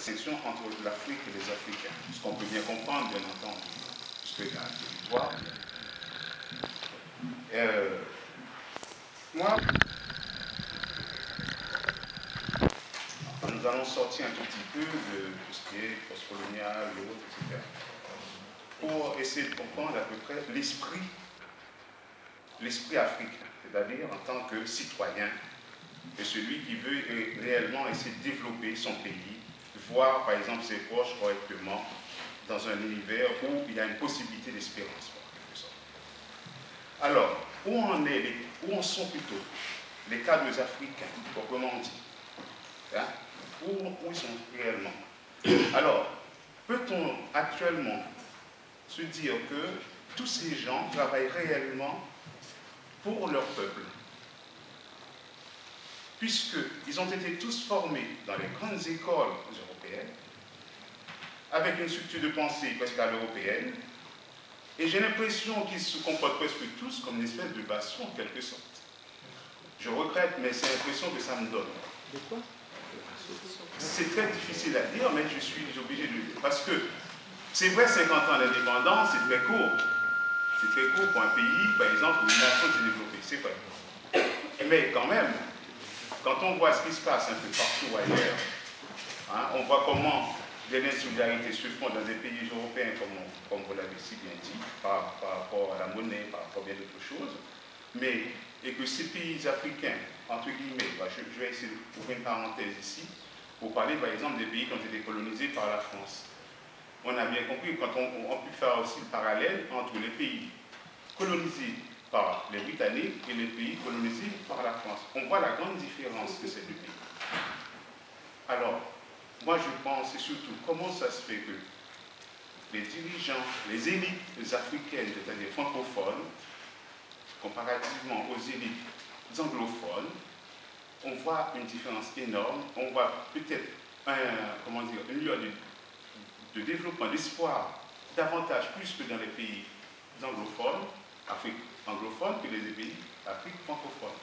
distinction entre l'Afrique et les Africains, ce qu'on peut bien comprendre, bien entendu, puisque il y a un territoire. Moi, nous allons sortir un tout petit peu de tout ce qui est postcolonial, l'autre, etc. Pour essayer de comprendre à peu près l'esprit africain, c'est-à-dire en tant que citoyen, et celui qui veut réellement essayer de développer son pays, voir par exemple ses proches correctement dans un univers où il y a une possibilité d'espérance, en quelque sorte. Alors, où en sont plutôt les cadres africains, proprement dit, hein? Où ils sont réellement? Alors, peut-on actuellement se dire que tous ces gens travaillent réellement pour leur peuple, puisqu'ils ont été tous formés dans les grandes écoles européennes, avec une structure de pensée presque à l'européenne, et j'ai l'impression qu'ils se comportent presque tous comme une espèce de bastion en quelque sorte. Je regrette, mais c'est l'impression que ça me donne. De quoi? C'est très difficile à dire, mais je suis obligé de le dire. Parce que c'est vrai, 50 ans d'indépendance, c'est très court. C'est très court pour un pays, par exemple, où une nation s'est développée, c'est vrai. Mais quand même, quand on voit ce qui se passe un peu partout ailleurs, hein, on voit comment des insolidarités se font dans des pays européens, comme vous l'avez si bien dit, par rapport à la monnaie, par rapport à bien d'autres choses, et que ces pays africains, entre guillemets, je vais essayer d'ouvrir une parenthèse ici, pour parler par exemple des pays qui ont été colonisés par la France. On a bien compris, quand on peut faire aussi le parallèle entre les pays colonisés par les Britanniques et les pays colonisés par la France. On voit la grande différence de ces deux pays. Alors, moi je pense, et surtout, comment ça se fait que les dirigeants, les élites africaines, c'est-à-dire francophones, comparativement aux élites anglophones, on voit une différence énorme, on voit peut-être une lueur de développement, d'espoir, davantage plus que dans les pays anglophones, Afrique anglophone, que les pays d'Afrique francophone.